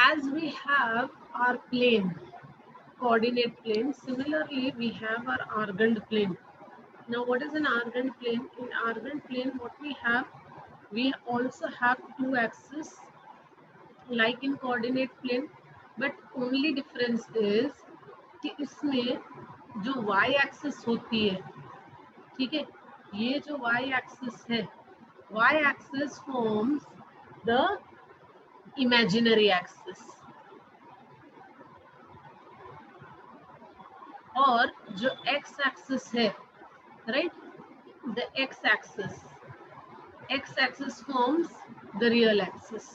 as we have our plane, coordinate plane, similarly we have our argand plane. Now what is an argand plane? In argand plane what we also have two axes like in coordinate plane, but only difference is कि इसमें जो y axis होती है, ठीक है, ये जो y axis है, y axis forms the imaginary axis, और जो x axis है, right, the x axis forms the real axis.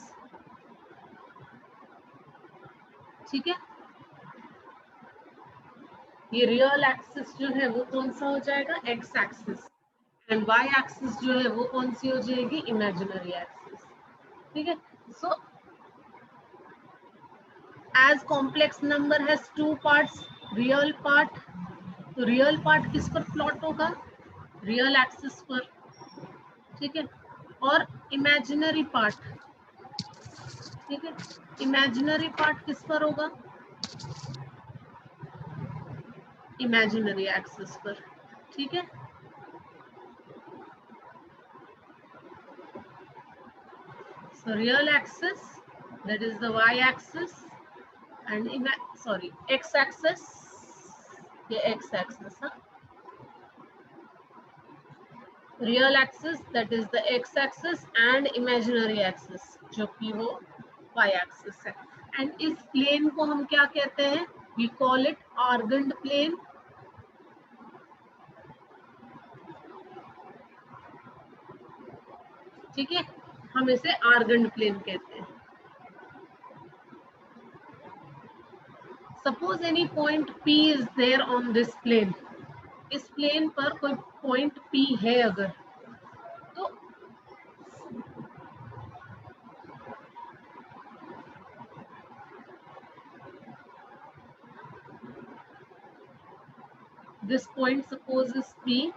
ठीक है, ये रियल एक्सिस जो है वो कौन सा हो जाएगा, x axis, and y axis जो है वो कौन सी हो जाएगी, इमेजिनरी एक्सिस. ठीक है, so as complex number has two parts, real part, तो रियल पार्ट किस पर प्लॉट होगा, रियल एक्सिस पर. ठीक है, और इमेजिनरी पार्ट, ठीक है, इमेजिनरी पार्ट किस पर होगा, इमेजिनरी एक्सिस पर. ठीक है, so real axis, that is the y axis, and x axis, ये x axis, हाँ, real axis that is the x axis and imaginary axis जो कि वो y axis है. and इस plane को हम क्या कहते हैं, we call it argand plane. ठीक है, हम इसे आर्गंड प्लेन कहते हैं. Suppose any point P is there on this plane, इस प्लेन पर कोई पॉइंट P है अगर, तो this point suppose is P,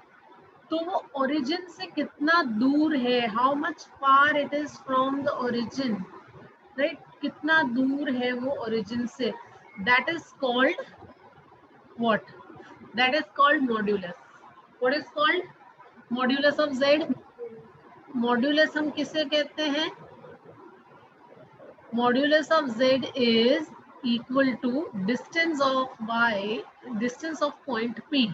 तो वो ओरिजिन से कितना दूर है, how much far it is from the origin, right, कितना दूर है वो ओरिजिन से, that is called what, that is called modulus. What is called modulus of z. Modulus हम किसे कहते हैं, modulus of z is equal to distance of y, distance of point P,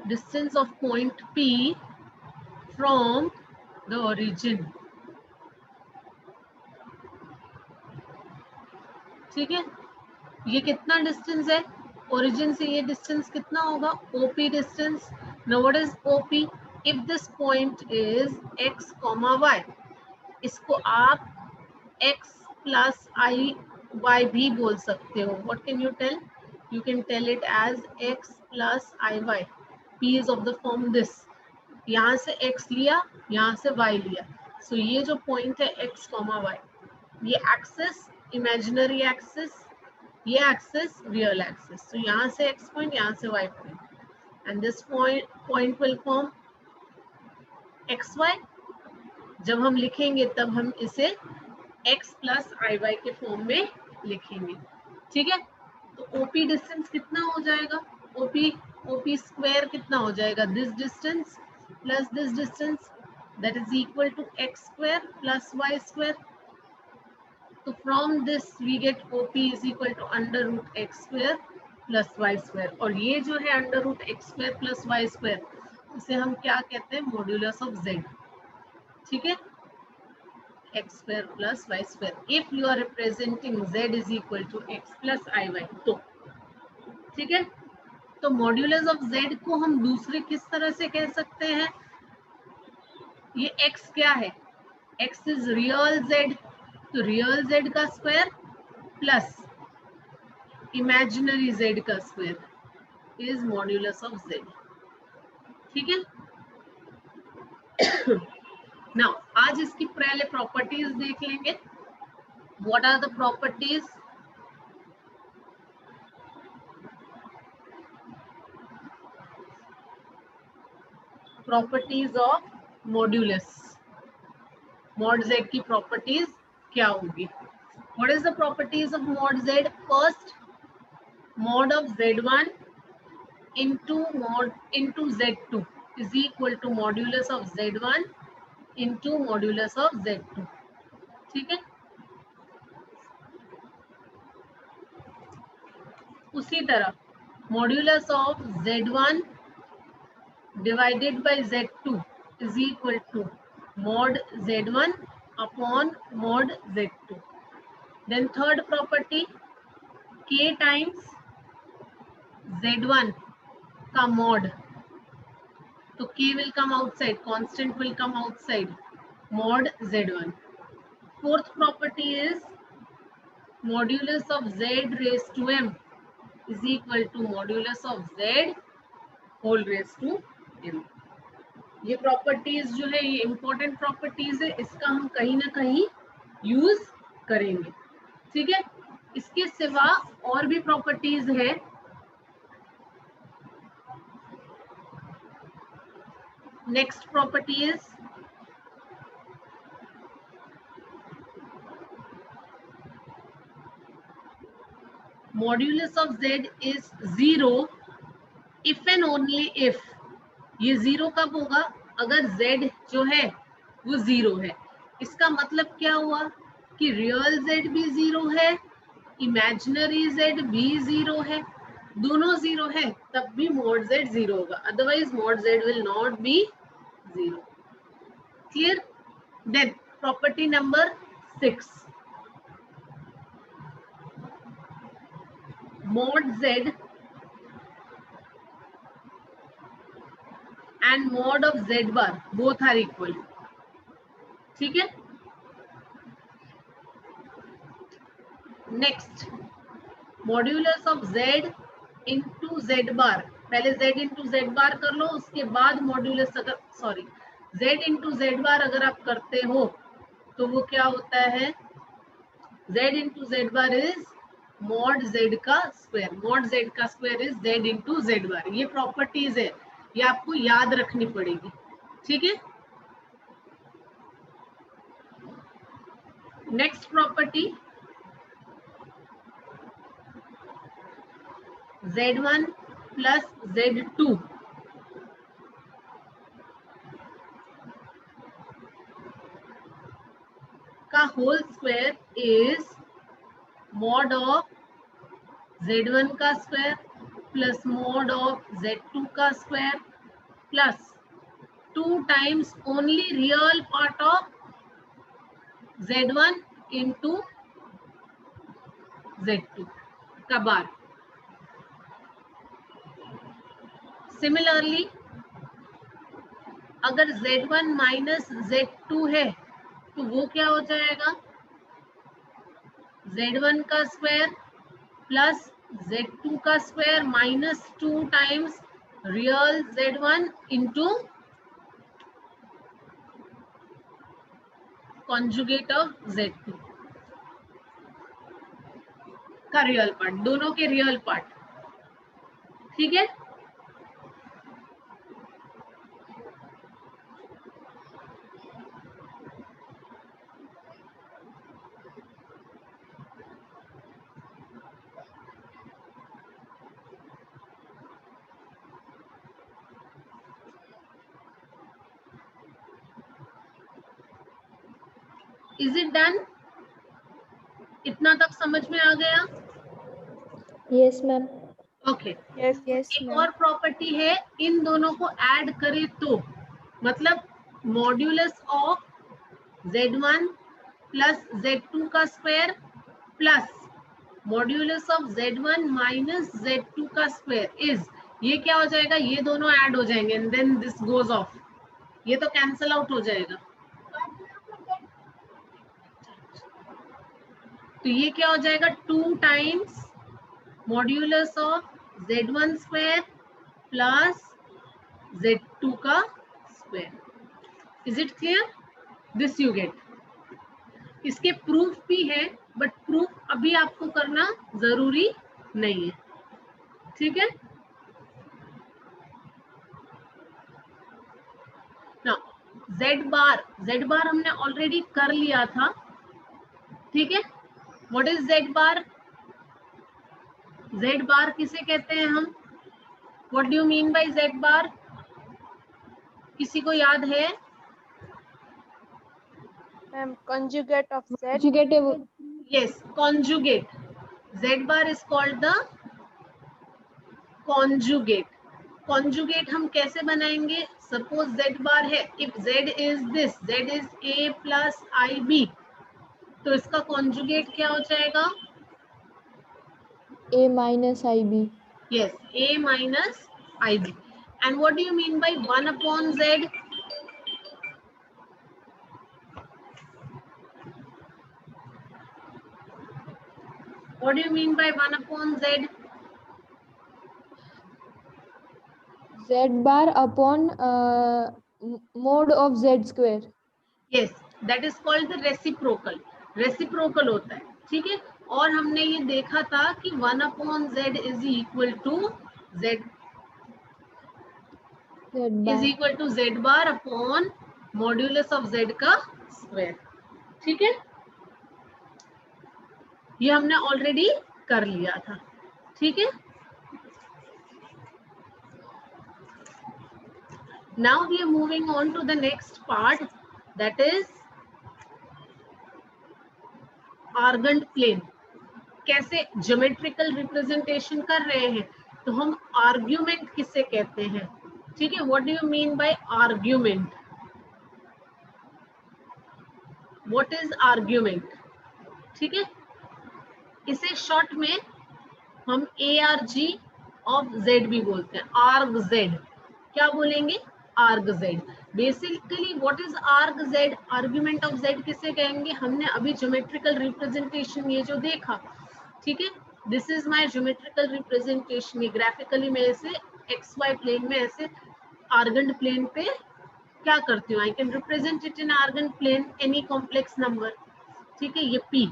distance of point P from the origin. ठीक है, ये कितना distance है origin से, ये डिस्टेंस कितना होगा, OP distance. Now what is OP, if this point is x, y, इसको आप x प्लस y भी बोल सकते हो. What can you tell, you can tell it as x plus iy. P is of the form this, यहाँ से x लिया, यहाँ से y लिया, सो ये जो पॉइंट है x, y, ये एक्सिस इमेजिनरी एक्सिस, ये एक्सिस रियल एक्सिस, तो यहाँ से x पॉइंट, यहाँ से y point, and this point will form xy. जब हम लिखेंगे तब हम इसे x प्लस iy के फॉर्म में लिखेंगे. ठीक है, तो OP डिस्टेंस कितना हो जाएगा, OP स्क्वायर कितना हो जाएगा, this distance plus this distance, that is equal to x square plus y square. तो from this we get OP is equal to under root x square plus y square, और ये जो है under root x square plus y square, इसे हम क्या कहते हैं, मॉड्यूलस ऑफ z. ठीक है, x square plus y square, if you are representing z is equal to x plus iy. तो ठीक है, तो मॉड्यूलस ऑफ z को हम दूसरे किस तरह से कह सकते हैं, ये x क्या है, x इज रियल z, तो रियल z का स्क्वायर प्लस इमेजिनरी z का square is modulus of z. ठीक है, नाउ आज इसकी पहले प्रॉपर्टीज देख लेंगे. What are the properties, properties of modulus. Mod z की प्रॉपर्टीज क्या होगी? What is the properties of mod z? First, mod of z1 into z2 is equal to modulus of z1 into modulus of z2. ठीक है, उसी तरह modulus of z1 divided by z2 is equal to mod z1 upon mod z2. Then third property, k times z1 का mod, तो k will come outside, constant will come outside, mod z1. Fourth property is modulus of z raised to m is equal to modulus of z whole raised to m. ये properties जो है ये important properties है, इसका हम कहीं ना कहीं यूज करेंगे. ठीक है, इसके सिवा और भी प्रॉपर्टीज है. Next property is modulus of z is 0 if and only if. ये 0 कब होगा? अगर z जो है वो 0 है. इसका मतलब क्या हुआ कि रियल z भी 0 है, इमेजिनरी z भी 0 है, दोनों 0 है, तब भी mod z 0 होगा. Otherwise mod z will not be 0. Clear? Then property number 6, mod z and mod of z bar both are equal. ठीक है, next modulus of z into z बार. पहले z इंटू z बार कर लो, उसके बाद modulus, अगर sorry z into z बार अगर आप करते हो तो वो क्या होता है? z into z bar is mod z का स्क्वायर. मॉड z का square is z into z बार. ये प्रॉपर्टीज है, ये आपको याद रखनी पड़ेगी. ठीक है, next property z1 plus z2 का whole square is mod of z1 का square plus mod of z2 का square plus 2 times only real part of z1 into z2 का बार. सिमिलरली अगर z1 माइनस z2 है तो वो क्या हो जाएगा? z1 का स्क्वायर प्लस z2 का square minus 2 times real z1 into conjugate of z2 का रियल पार्ट, दोनों के रियल पार्ट. ठीक है, इज इट डन? इतना तक समझ में आ गया? Yes ma'am. ओके. यस एक और प्रॉपर्टी है, इन दोनों को ऐड करें तो मतलब modulus of z1 plus z2 का square plus modulus of z1 minus z2 का स्क्वायर इज, ये क्या हो जाएगा? ये दोनों ऐड हो जाएंगे and then this goes off, ये तो कैंसल आउट हो जाएगा. तो ये क्या हो जाएगा? 2 times modulus of z1 square plus z2 का square. Is it clear? This you get. इसके प्रूफ भी है बट प्रूफ अभी आपको करना जरूरी नहीं है. ठीक है, नाउ Z बार हमने ऑलरेडी कर लिया था, ठीक है। What is Z bar? Z बार किसे कहते हैं हम? What do you mean by Z बार? किसी को याद है? Ma'am conjugate of Z. Conjugative. Yes, conjugate. Z bar is called the conjugate. Conjugate हम कैसे बनाएंगे? Suppose Z bar है, if Z is this, Z is A plus IB, तो इसका conjugate क्या हो जाएगा? A minus IB. Yes, A minus IB. And what do you mean by 1 upon Z? What do you mean by 1 upon Z? Z bar upon mode of Z square. Yes, that is called the reciprocal. Reciprocal होता है, ठीक है। और हमने ये देखा था कि 1 upon Z is equal to Z Z is bar. equal to Z bar upon modulus of Z का स्क्वायर, ठीक है। ये हमने ऑलरेडी कर लिया था, ठीक है। Now we are moving on to the next part, that is Argand plane. कैसे ज्योमेट्रिकल रिप्रेजेंटेशन कर रहे हैं तो हम आर्ग्यूमेंट किसे कहते हैं, ठीक है। What do you mean by argument? What is argument, ठीक है। इसे शॉर्ट में हम ARG ऑफ Z भी बोलते हैं, आर्ग Z। क्या बोलेंगे? Arg Z। Basically what is arg Z? Argument of Z किसे कहेंगे? हमने अभी ज्योमेट्रिकल रिप्रेजेंटेशन ये जो देखा, ठीक है, this is my geometrical representation. ये ग्राफिकली मैं इसे XY प्लेन में ऐसे आर्गेंट प्लेन पे क्या करती हूँ, I can represent it in Argand plane any complex number, ठीक है। ये P,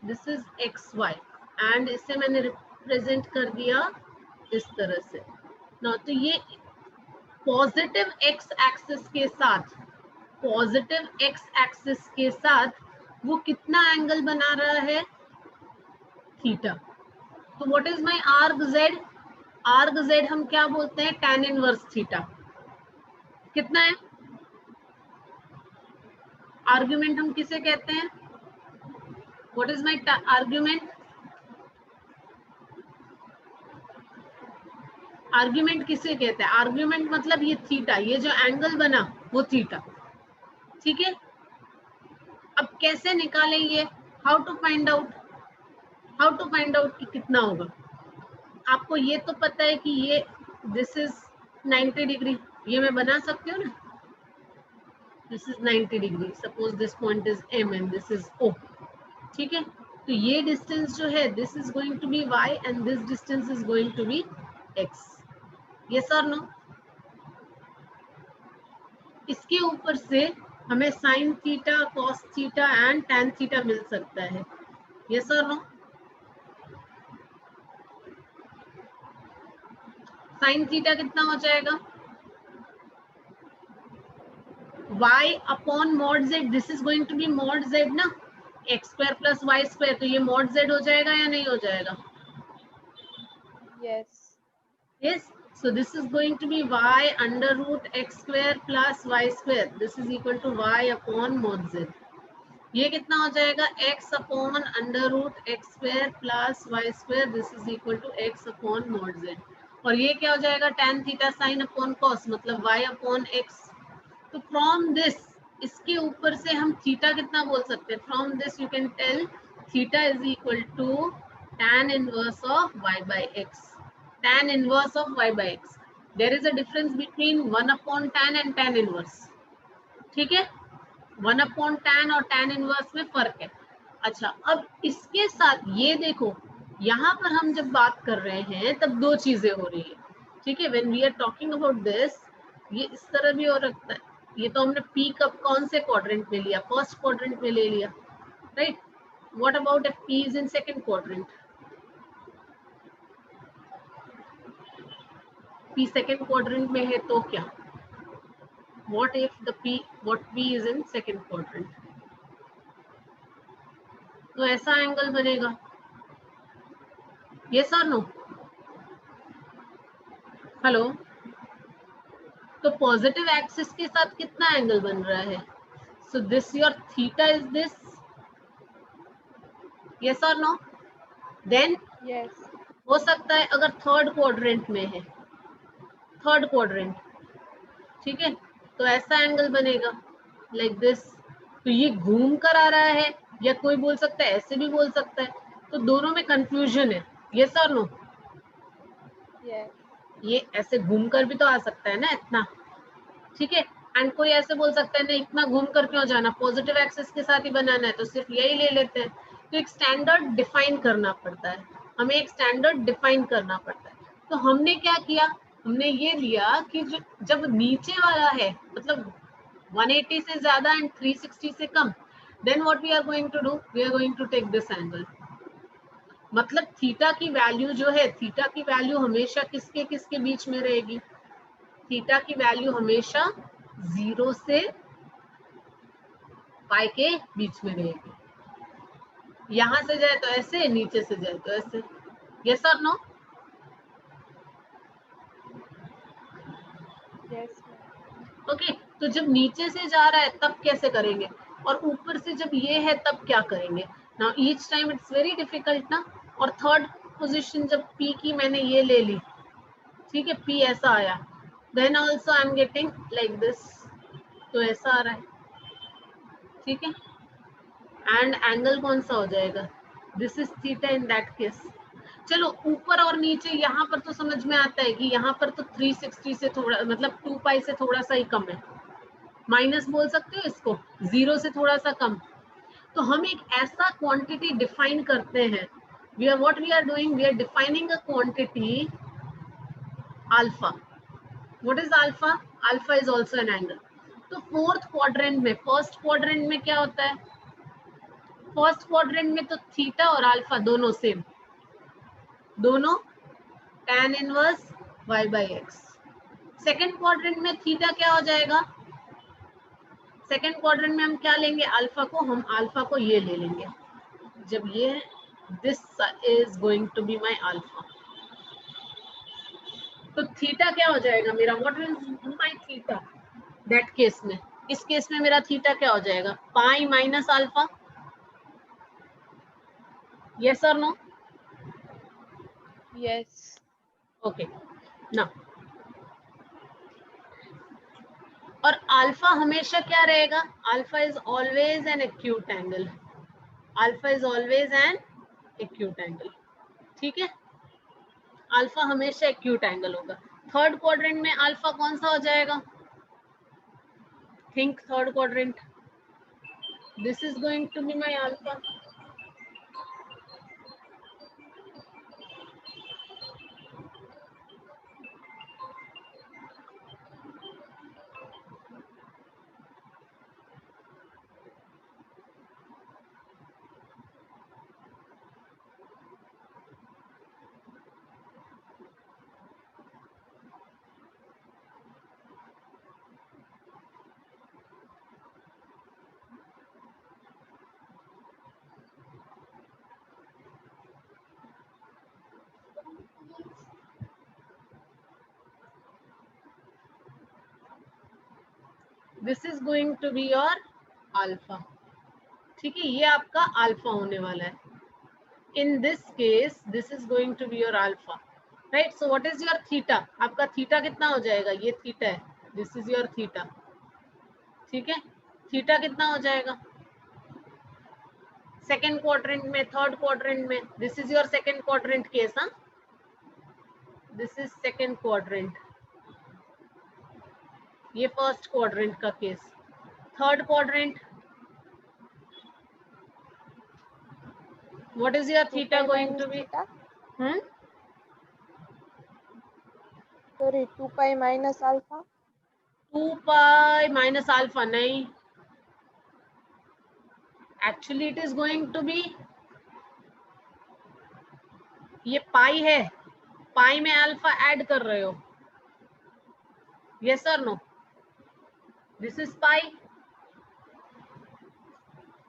this is XY and इसे मैंने रिप्रेजेंट कर दिया इस तरह से ना। तो ये पॉजिटिव एक्स एक्सिस के साथ, पॉजिटिव एक्स एक्सिस के साथ वो कितना एंगल बना रहा है? थीटा। तो what is my arg Z? Arg Z हम क्या बोलते हैं? tan inverse theta. कितना है? आर्ग्यूमेंट हम किसे कहते हैं? What is my argument? Argument किसे कहते हैं? आर्ग्यूमेंट मतलब ये थीटा, ये जो एंगल बना वो थीटा, ठीक है। अब कैसे निकालें ये? How to find out? How to find out कि कितना होगा? आपको ये तो पता है कि ये दिस इज 90 डिग्री, ये मैं बना सकती हूँ ना, this is 90 degree. Suppose this point is M and this is O, ठीक है। तो ये डिस्टेंस जो है this is going to be Y and this distance is going to be X। Yes और नो? इसके ऊपर से हमें sine theta, cos theta and tan theta मिल सकता है। यस और नो? साइन थीटा कितना हो जाएगा? y upon mod z, this is going to be mod z ना, x square plus y square, तो ये मॉड z हो जाएगा या नहीं हो जाएगा? Yes. Yes, so this is going to be y under root x square plus y square, this is equal to y upon mod z। ये कितना हो जाएगा? x upon under root x square plus y square, this is equal to x upon mod z। और ये क्या हो जाएगा? tan theta sine upon cos, मतलब y अपॉन x। तो फ्रॉम दिस, इसके ऊपर से हम थीटा कितना बोल सकते हैं? From this you can tell theta is equal to tan inverse of y by x। tan inverse of y by x, there is a difference between 1 upon tan and tan inverse, ठीक है। 1 upon tan और tan inverse में फर्क है। अच्छा, अब इसके साथ ये देखो, यहाँ पर हम जब बात कर रहे हैं तब दो चीजें हो रही है, ठीक है। When we are talking about this, ये इस तरह भी हो सकता है। ये तो हमने P कब कौन से क्वाड्रेंट में लिया? फर्स्ट क्वाड्रेंट में ले लिया, right. What about if P is in second quadrant? P second quadrant में है तो क्या? what if the P is in second quadrant? तो ऐसा एंगल बनेगा, yes or no? हेलो, तो पॉजिटिव एक्सिस के साथ कितना एंगल बन रहा है? So this your theta is this, yes or no? Then Yes. हो सकता है अगर थर्ड क्वाड्रेंट में है, थर्ड क्वाड्रेंट, ठीक है, तो ऐसा एंगल बनेगा लाइक दिस। तो ये घूम कर आ रहा है, या कोई बोल सकता है ऐसे भी बोल सकता है, तो दोनों में कंफ्यूजन है, yes or no? Yes. ये ऐसे घूम कर भी तो आ सकता है ना इतना, ठीक है, एंड कोई ऐसे बोल सकता है नहीं इतना घूम कर क्यों जाना, पॉजिटिव एक्सिस के साथ ही बनाना है तो सिर्फ यही ले लेते हैं। तो एक स्टैंडर्ड डिफाइन करना पड़ता है, हमें एक स्टैंडर्ड डिफाइन करना पड़ता है। तो हमने क्या किया, हमने ये लिया कि जब नीचे वाला है मतलब 180 से ज्यादा एंड 360 से कम, then what we are going to do, we are going to take this angle. मतलब थीटा की वैल्यू जो है, थीटा की वैल्यू हमेशा किसके किसके बीच में रहेगी, थीटा की वैल्यू हमेशा 0 से पाई के बीच में रहेगी। यहां से जाए तो ऐसे, नीचे से जाए तो ऐसे, यस और नो? Yes, ma'am. ओके, तो जब नीचे से जा रहा है तब कैसे करेंगे, और ऊपर से जब ये है तब क्या करेंगे? Now each time it's very difficult ना। और थर्ड पोजीशन जब पी की मैंने ये ले ली, ठीक है, पी ऐसा आया, then also I am getting like this, तो ऐसा आ रहा है, ठीक है, एंड एंगल कौन सा हो जाएगा, this is theta in that case. चलो ऊपर और नीचे यहाँ पर तो समझ में आता है कि यहाँ पर तो 360 से थोड़ा मतलब 2 पाई से थोड़ा सा ही कम है, माइनस बोल सकते हो इसको, 0 से थोड़ा सा कम। तो हम एक ऐसा क्वांटिटी डिफाइन करते हैं, we are what we are doing, we are defining a quantity alpha. What is alpha? Alpha is also an angle. तो फोर्थ क्वाड्रेंट में, फर्स्ट क्वाड्रेंट में क्या होता है, फर्स्ट क्वाड्रेंट में तो थीटा और अल्फा दोनों सेम, दोनों tan inverse y by x। Second quadrant में थीटा क्या हो जाएगा, सेकेंड क्वाड्रेंट में हम क्या लेंगे, अल्फा को, हम अल्फा को ये ले लेंगे, जब ये this is going to be my alpha, तो थीटा क्या हो जाएगा मेरा, what is my theta that case में, इस केस में मेरा थीटा क्या हो जाएगा, पाई माइनस अल्फा, यस और नो? Yes. ओके, ना, और अल्फा हमेशा क्या रहेगा, alpha is always an acute angle, alpha is always an acute angle, ठीक है, अल्फा हमेशा एक्यूट एंगल होगा। थर्ड क्वाड्रेंट में अल्फा कौन सा हो जाएगा, think third quadrant, this is going to be my alpha, this is going to be your alpha, ठीक है, ये आपका अल्फा होने वाला है, in this case this is going to be your alpha, right. So what is your theta, आपका theta कितना हो जाएगा, ये थीटा है, दिस इज योर थीटा, ठीक है, थीटा कितना हो जाएगा सेकेंड क्वाड्रेंट में, थर्ड क्वाड्रेंट में, this is your second quadrant case, हाँ, दिस इज सेकेंड क्वाड्रेंट, ये फर्स्ट क्वाड्रेंट का case, third quadrant, what is your 2 theta pi going minus to be, theta. Sorry, 2 pi minus alpha. 2 pi minus alpha नहीं, actually it is going to be, ये pi है, पाई में alpha add कर रहे हो, yes और no? This is pi.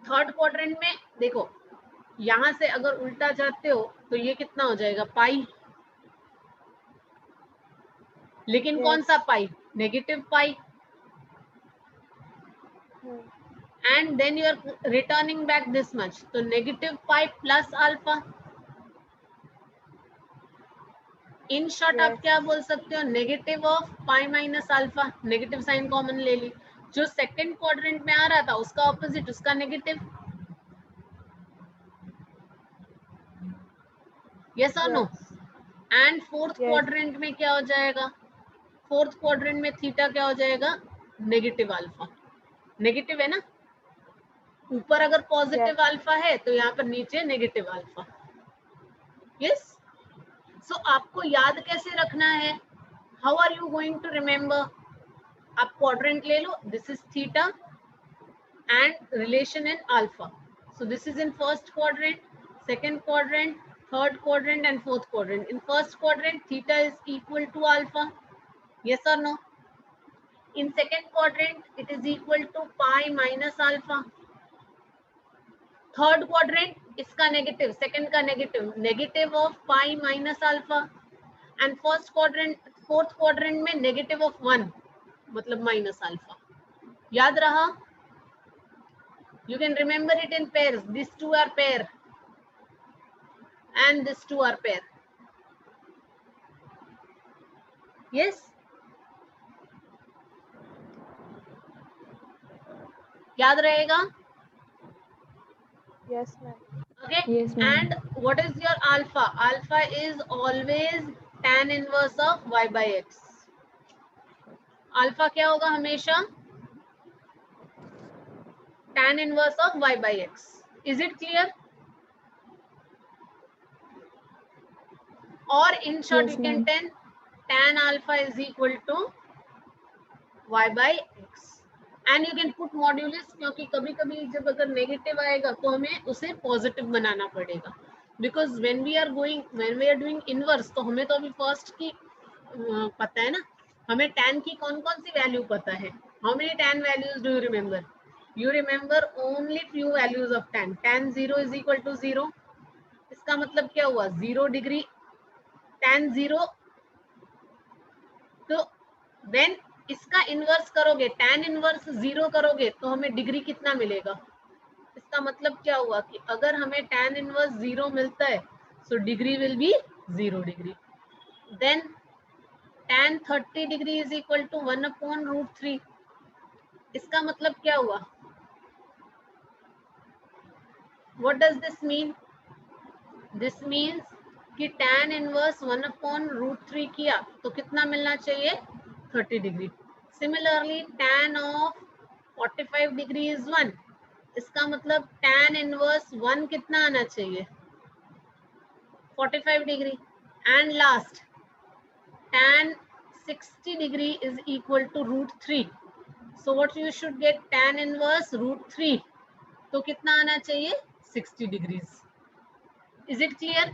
Third quadrant में देखो, यहां से अगर उल्टा जाते हो तो ये कितना हो जाएगा, पाई। लेकिन कौन सा pi, negative pi. And then you are returning back this much, तो negative pi plus alpha. In short आप क्या बोल सकते हो, negative of pi minus alpha. Negative sign common ले ली, जो सेकंड क्वाड्रेंट में आ रहा था उसका ऑपोजिट, उसका नेगेटिव। यस और नो। एंड फोर्थ क्वाड्रेंट में क्या हो जाएगा, फोर्थ क्वाड्रेंट में थीटा क्या हो जाएगा, नेगेटिव अल्फा। नेगेटिव है ना, ऊपर अगर पॉजिटिव अल्फा है तो यहाँ पर नीचे नेगेटिव अल्फा। यस। सो आपको याद कैसे रखना है, how are you going to remember. आप क्वाड्रेंट ले लो, this is theta and relation in alpha. So this is in first quadrant, second quadrant, third quadrant and fourth quadrant. In first quadrant, theta is equal to alpha. Yes or no? In second quadrant, it is equal to pi minus alpha. Third quadrant, इसका negative, second का negative, negative of pi minus alpha. And first quadrant, fourth quadrant में negative of 1, मतलब minus alpha. याद रहा? You can remember it in pairs. These two are pair. And these two are pair. Yes? याद रहेगा? Yes, ma'am. Okay. Yes, ma'am. And what is your alpha? Alpha is always tan inverse of y by x. Alpha क्या होगा हमेशा? Tan inverse of y by x. Is it clear? Or in short, Yes, you can ma'am. tell tan alpha is equal to y by x. And you can put modulus, क्योंकि कभी कभी जब अगर negative आएगा तो हमें उसे positive बनाना पड़ेगा, because when we are doing inverse, तो हमें तो अभी फर्स्ट की पता है ना, हमें tan की कौन कौन सी वैल्यू पता है। How many tan values do you remember? You remember only few values of tan. tan 0 is equal to 0, इसका मतलब क्या हुआ, 0 डिग्री tan 0। तो देन इसका इनवर्स करोगे, tan इनवर्स 0 करोगे तो हमें डिग्री कितना मिलेगा। इसका मतलब क्या हुआ कि अगर हमें tan इनवर्स 0 मिलता है, so degree will be 0 degree. Then tan 30 degree is equal to 1/√3। इसका मतलब क्या हुआ, what does this mean? This means कि tan इनवर्स 1/√3 किया तो कितना मिलना चाहिए, 30 degree. Similarly tan of 45 degree is 1, इसका मतलब tan इनवर्स 1 कितना आना चाहिए, 45 degree. And last tan 60 degree is equal to √3। So what you should get, tan inverse √3, तो कितना आना चाहिए, 60 डिग्रीज। Is it clear?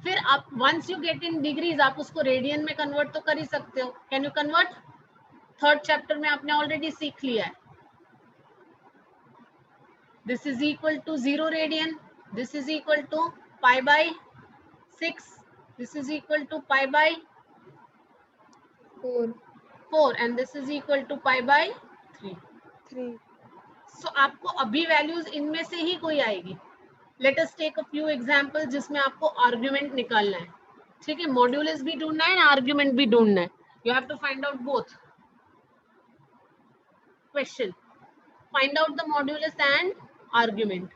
फिर आप once you get in degrees, आप उसको रेडियन में कन्वर्ट तो कर ही सकते हो। Can you convert? Third chapter में आपने ऑलरेडी सीख लिया है। This is equal to 0 radian, this is equal to pi by 6, this is equal to pi by 4 and this is equal to pi by 3। So आपको अभी values इनमें से ही कोई आएगी। Let us take a few example जिसमें आपको argument निकालना है। ठीक है, मॉड्यूलस भी ढूंढना है, आर्ग्यूमेंट भी ढूंढना है। You have to find out both. Question, find out the modulus and argument.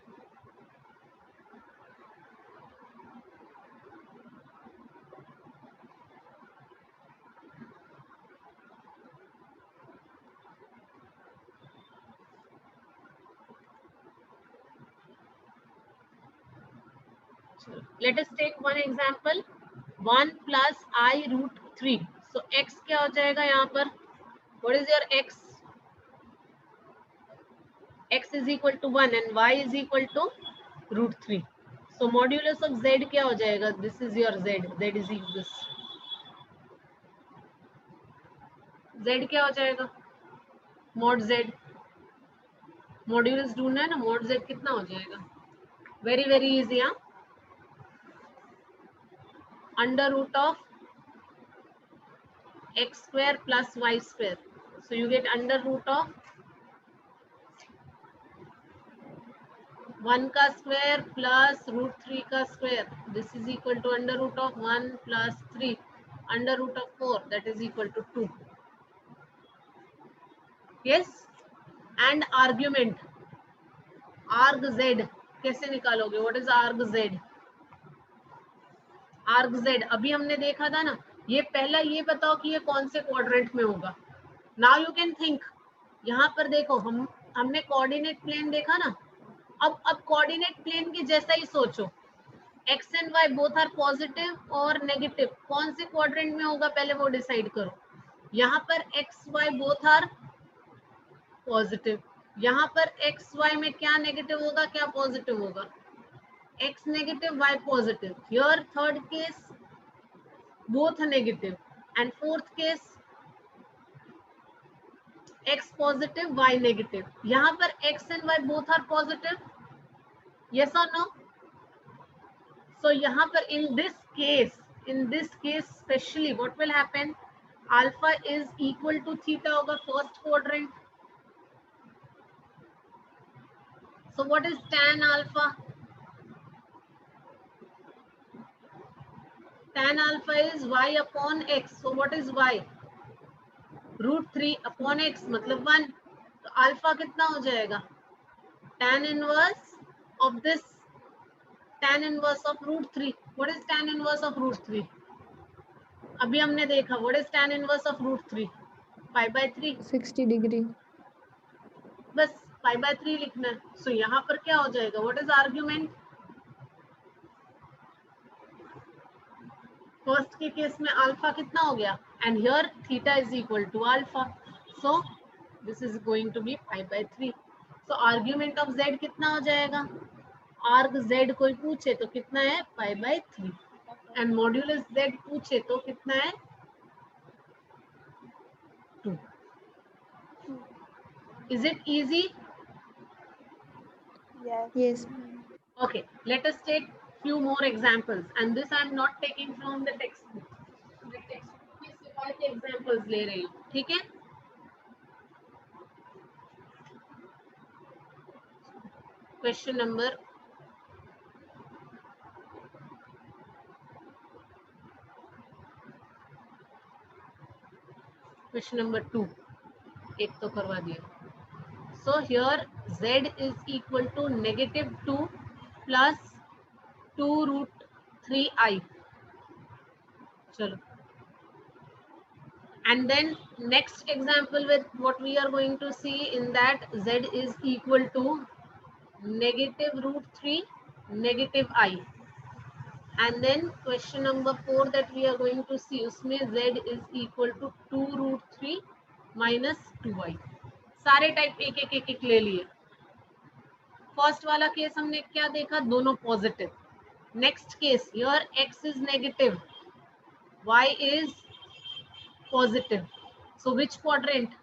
Let us take one example, 1 plus I√3. So x क्या हो जाएगा यहाँ पर, what is your x? x is equal to 1 and y is equal to √3. So modulus of z क्या हो जाएगा, this is your z, z is equal, z क्या हो जाएगा, मॉड जेड, मॉड्यूलस ढूंढना है ना, मॉड जेड कितना हो जाएगा, वेरी वेरी इजी। हाँ, under root of x square plus y square, so you get under root of 1 का square plus root 3 का square, this is equal to under root of 1 plus 3 under root of 4, that is equal to 2. Yes, and argument arg z कैसे निकालोगे, what is arg z? arg z अभी हमने देखा था ना, ये पहला ये बताओ कि ये कौन से क्वाड्रेंट में होगा। नाउ यू कैन थिंक, यहाँ पर देखो हमने कोऑर्डिनेट प्लेन देखा ना, अब कोऑर्डिनेट प्लेन के जैसा ही सोचो, x and y both are positive और नेगेटिव, कौन से क्वाड्रेंट में होगा पहले वो डिसाइड करो। यहाँ पर x y both are positive, यहाँ पर एक्स वाई में क्या नेगेटिव होगा क्या पॉजिटिव होगा, x negative y positive. Here third case both negative, and fourth case x positive y negative, यहाँ पर x and y both are positive, yes or no? So यहाँ पर in this case especially what will happen, alpha is equal to theta होगा first quadrant. So what is tan alpha? Tan alpha is y upon x, so what is y? Root 3 upon x मतलब 1, तो alpha कितना हो जाएगा, tan inverse of this, tan inverse of root 3। What is tan inverse of root 3? अभी हमने देखा, what is tan inverse of root 3? Pi by 3, 60 degree. बस pi by 3 लिखना है। सो यहाँ पर क्या हो जाएगा, व्हाट इज आर्ग्यूमेंट, फर्स्ट के केस में अल्फा कितना हो गया, and here theta is equal to alpha, so this is going to be pi by 3. so argument of z कितना हो जाएगा, arg z कोई पूछे तो कितना है pi by 3, and modulus z पूछे तो कितना है 2. is it easy? Yes. Yes. Okay, let us take few more examples, and this I am not taking from the textbook. The textbook में सिवाय के examples ले रही हूँ, ठीक है। Question number question number 2, एक तो करवा दिया। So here z is equal to -2 plus 2 root 3i. चलो, and then next example with what we are going to see in that z is equal to -√3 -i, and then question number 4 that we are going to see, उसमें z is equal to 2√3 minus 2i। सारे type एक एक ले लिए। First वाला case हमने क्या देखा, दोनों positive. Next case, here x is negative, y is positive, so which quadrant,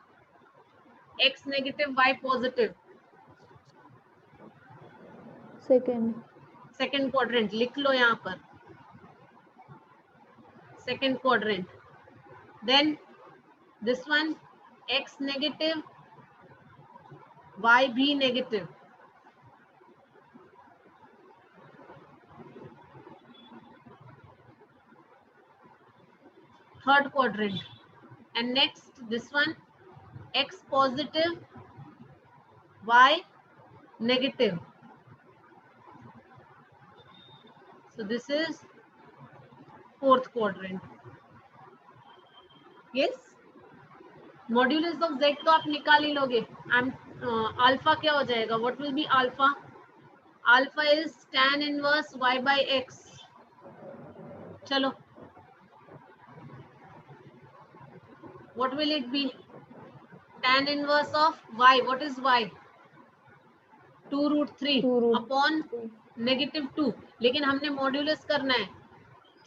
x negative y positive, second quadrant लिख लो यहाँ पर, second quadrant. Then this one x negative y भी negative, third quadrant. And next this one x positive y negative, so this is fourth quadrant. yes, modulus of z तो आप निकाल ही लोगे। Alpha क्या हो जाएगा, what will be alpha, alpha is tan inverse y by x। चलो, what will it be, tan inverse of y, what is y, 2√3 upon -2, लेकिन हमने मॉड्यूलस करना है,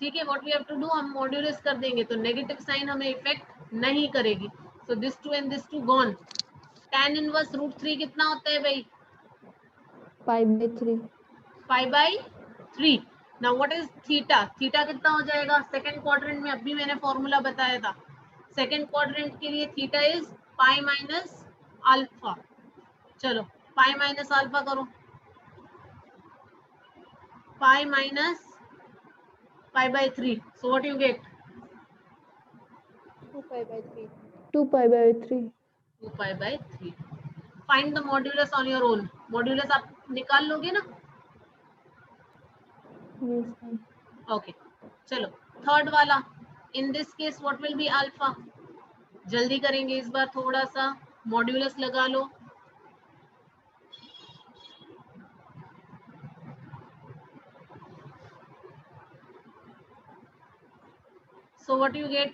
ठीक है। What we have to do, हम मॉड्यूलस कर देंगे तो नेगेटिव साइन हमें इफेक्ट नहीं करेगी, so this 2 and this 2 gone, tan inverse root 3 कितना होता है भाई? π/3. 5/3. Now what is theta? Theta कितना हो जाएगा सेकंड क्वाड्रेंट में? अभी मैंने फॉर्मूला बताया था, सेकंड क्वाड्रेंट के लिए theta is pi minus alpha. चलो पाई माइनस अल्फा करो, pi minus π/3. So what you get? 2π/3. 2π/3. 2π/3. Find the modulus on your own. Modulus आप निकाल लोगे ना? Yes, ma'am. Okay. चलो थर्ड वाला. In this case what will be alpha? जल्दी करेंगे इस बार, थोड़ा सा मॉड्यूलस लगा लो. So what you get?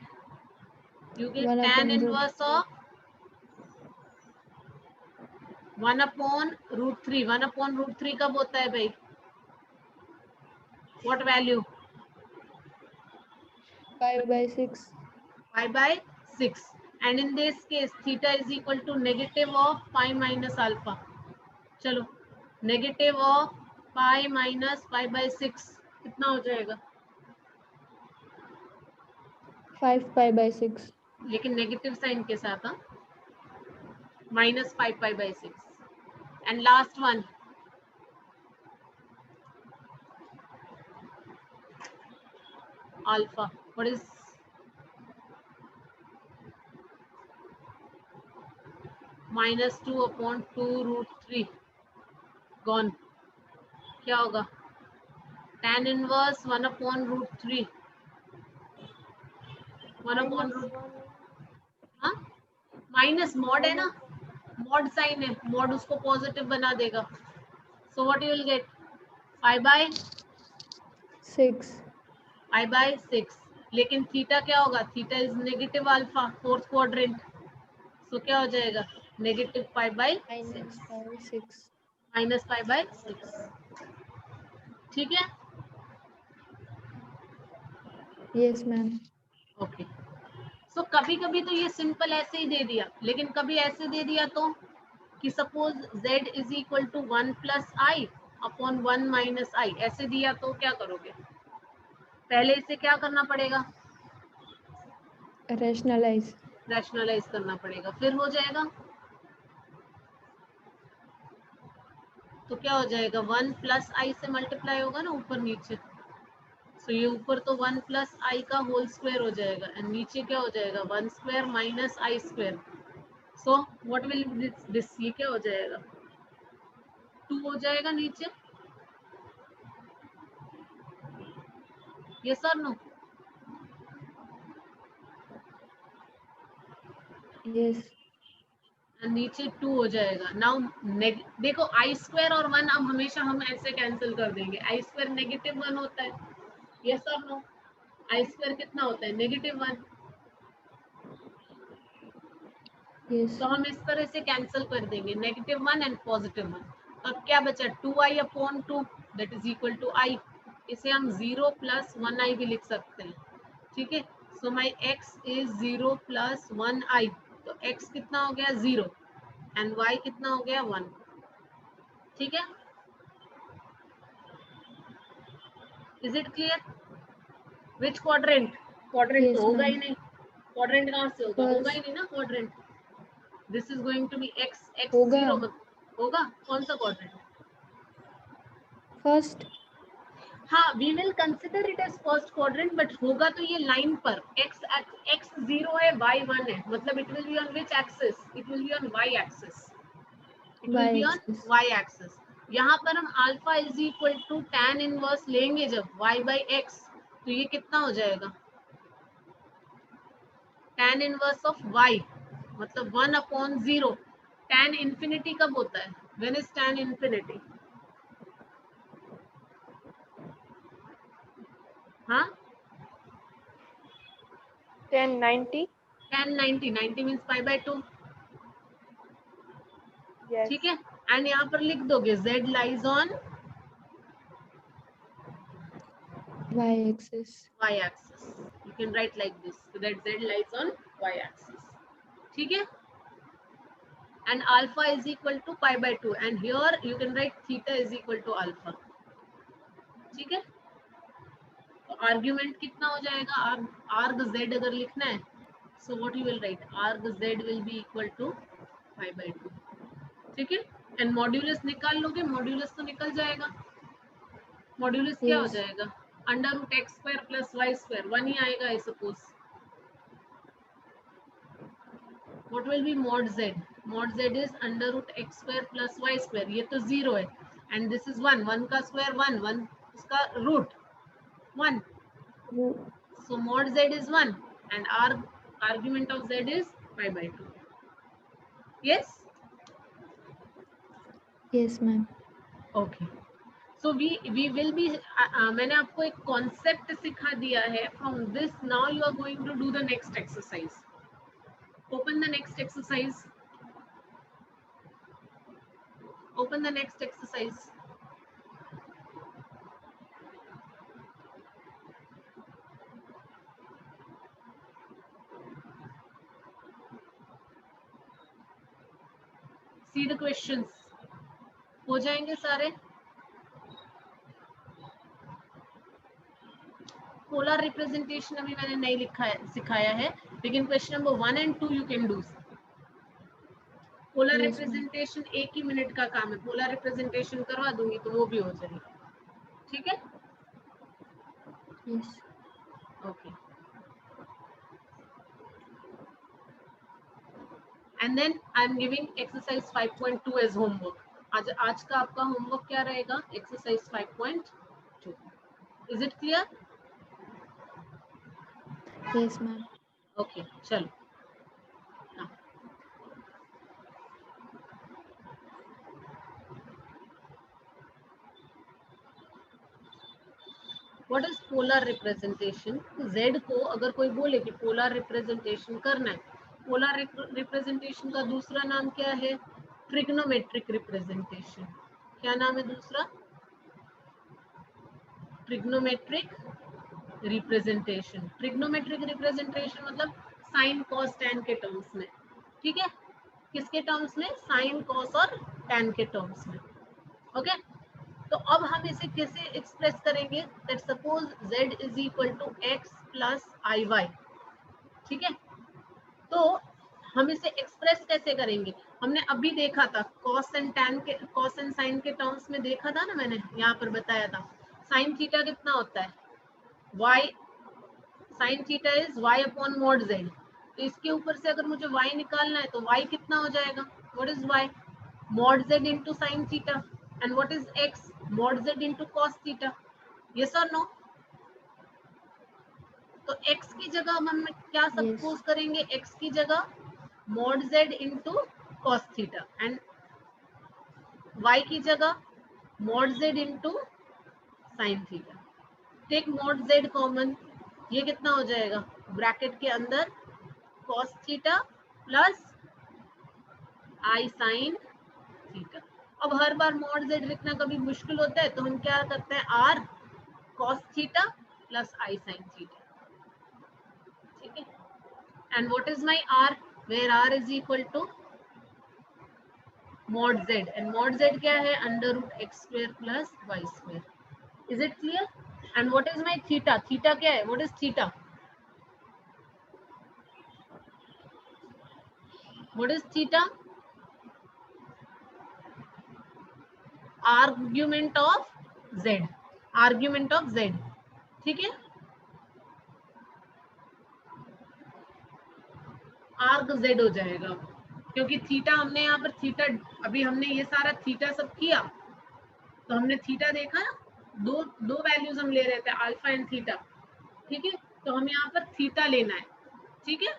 You get 1 tan upon inverse of 1/√3. 1/√3 कब होता है भाई? What value? π/6. 5/6. And in this case theta is equal to negative of pi minus alpha. चलो negative of pi minus 5/6 कितना हो जाएगा? 5π/6. लेकिन नेगेटिव साइन के साथ. हाँ, minus 5π/6. And last one, alpha. What is -2/2√3 gone? क्या होगा? tan inverse 1/√3. 1/√3. हाँ, माइनस मॉड है ना, मॉड साइन है, मॉड उसको पॉजिटिव बना देगा. So what you will get? 6. 5/6. लेकिन थीटा क्या होगा? Theta is negative alpha, fourth quadrant. So क्या हो जाएगा? नेगेटिव π/6 -π/6. माइनस π/6. ठीक है? Yes, ma'am. ओके. सो कभी कभी तो ये सिंपल ऐसे ही दे दिया, लेकिन कभी ऐसे दे दिया तो कि suppose z is equal to 1 plus i upon 1 minus i, ऐसे दिया तो क्या करोगे? पहले इसे क्या करना पड़ेगा? Rationalize. रैशनलाइज करना पड़ेगा, फिर हो जाएगा. तो क्या हो जाएगा? 1 प्लस आई से मल्टीप्लाई होगा ना ऊपर नीचे. सो ये ऊपर तो 1 प्लस आई का होल स्क्वायर हो जाएगा, एंड नीचे क्या हो जाएगा? 1 square minus I square. So what will this? ये क्या हो जाएगा? 2 हो जाएगा नीचे. यस और नो? Yes. नीचे 2 हो जाएगा. नाउ देखो आई स्क्वायर और 1 अब हमेशा हम ऐसे कैंसिल कर देंगे. आई स्क्वायर नेगेटिव 1 होता है. यस और नो? आई स्क्वायर कितना होता है? नेगेटिव 1. Yes. तो हम इस तरह से कैंसिल कर देंगे, नेगेटिव 1 एंड पॉजिटिव 1. तो अब क्या बचा? 2i/2 that is equal to i. इसे हम 0 प्लस 1i भी लिख सकते हैं. ठीक है? सो माई x इज 0 प्लस 1i. तो x कितना हो गया? 0. एंड y कितना हो गया? 1. ठीक है? Is it clear? Which quadrant? Quadrant Yes, तो होगा ma'am. ही नहीं. क्वाड्रेंट कहाँ से होगा? First. होगा ही नहीं ना quadrant. This is going to be x होगा. 0 होगा. कौन सा क्वाड्रेंट? First. हाँ, we will consider it as first quadrant, but होगा तो ये लाइन पर. x 0 है, y 1 है, मतलब it will be on which axis? It will be on y axis. It will be on Y-axis. y axis. यहाँ पर हम alpha is equal to tan inverse लेंगे जब y/x, तो ये कितना हो जाएगा? tan इनवर्स ऑफ y मतलब 1/0. tan इंफिनिटी कब होता है? When is tan infinity? हाँ, 1090. tan 90. 90 मीन्स π/2. Yes. ठीक है? एंड यहाँ पर लिख दोगे z lies on Y-axis. y axis. You can write like this, so that z lies on y axis. ठीक है? and alpha is equal to pi by 2 and here you can write theta is equal to alpha. ठीक है, तो argument कितना हो जाएगा, arg z अगर लिखना है so what you will write, arg z will be equal to pi by 2. ठीक है, एंड मॉड्यूलस निकाल लोगे, मॉड्यूलस तो निकल जाएगा, मॉड्यूलस क्या हो Yes. जाएगा, under root x square plus y square, 1 ही आएगा I suppose. What will be mod z? Mod z is under root x square plus y square. ये तो 0 है and this is 1. 1 का square 1, 1 उसका root 1. Ru- So mod z is 1 and our argument of z is pi by 2. Yes? Yes, ma'am. Okay. So we will be मैंने आपको एक concept सिखा दिया है. From this now you are going to do the next exercise. Open the next exercise. Open the next exercise. See the questions. हो जाएंगे सारे. Polar representation अभी मैंने नहीं लिखा है, सिखाया है, लेकिन question number 1 and 2 you can do. Polar Yes, ma'am. Representation 1 he minute का काम है, पोलर रिप्रेजेंटेशन करवा दूंगी तो वो भी हो जाएगा. ठीक है, Yes. Okay. And then I am giving exercise 5.2 as homework. आज का आपका होमवर्क क्या रहेगा, exercise 5.2. Is it clear? Yes, ma'am. Okay, चलो. What is polar representation? z को अगर कोई बोले कि पोलर रिप्रेजेंटेशन करना है, पोलर रिप्रेजेंटेशन का दूसरा नाम क्या है, ट्रिग्नोमेट्रिक रिप्रेजेंटेशन. क्या नाम है दूसरा? Trigonometric representation. ट्रिग्नोमेट्रिक रिप्रेजेंटेशन मतलब साइन कॉस टैन के टर्म्स में. ठीक है, किसके टर्म्स में, साइन कॉस और टैन के टर्म्स में. ओके, तो अब हम इसे कैसे एक्सप्रेस करेंगे, that suppose z is equal to x plus i y. ठीक है, तो हम इसे एक्सप्रेस कैसे करेंगे, हमने अभी देखा था कॉस एंड टैन के, कॉस एंड साइन के टर्म्स में देखा था ना, मैंने यहाँ पर बताया था. साइन थीटा कितना होता है, y, sine theta is y upon mod z. तो इसके ऊपर से अगर मुझे y निकालना है तो y कितना हो जाएगा, what is y, mod z into sin theta. And what is x, mod z into cos theta. Yes or no? तो x की जगह हम क्या सपोज Yes. करेंगे, x की जगह mod z into cos theta and y की जगह mod z into sin theta. Take mod z common, ये कितना हो जाएगा, ब्रैकेट के अंदर cos theta plus i sin theta. अब हर बार mod z लिखना कभी मुश्किल होता है तो हम क्या करते हैं, r cos theta plus i sin theta. ठीक है, and what is my r, where r is equal to mod z and mod z क्या है, under root x square plus y square. Is it clear? And what is my theta, theta क्या है, what is theta, what is theta, argument of z, argument of z. ठीक है, आर्ग z हो जाएगा, क्योंकि theta हमने यहाँ पर थीटा, अभी हमने ये सारा थीटा सब किया तो हमने थीटा देखा ना, दो वैल्यूज हम ले रहे थे, अल्फा एंड थीटा. ठीक है, तो हम यहाँ पर थीटा लेना है. ठीक है,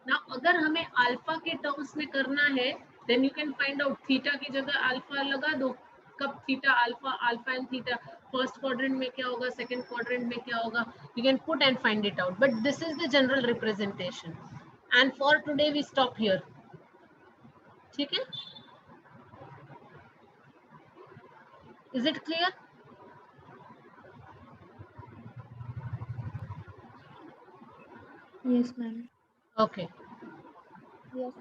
ना अगर हमें अल्फा के टर्म्स में करना है then you can find out, theta की जगह अल्फा लगा दो, कब theta alpha, alpha and theta, first quadrant में क्या होगा, सेकंड क्वाड्रेंट में क्या होगा, you can put and find it out, but this is the general representation. And for today we stop here. ठीक है, is it clear? Yes, ma'am. Okay. Yes.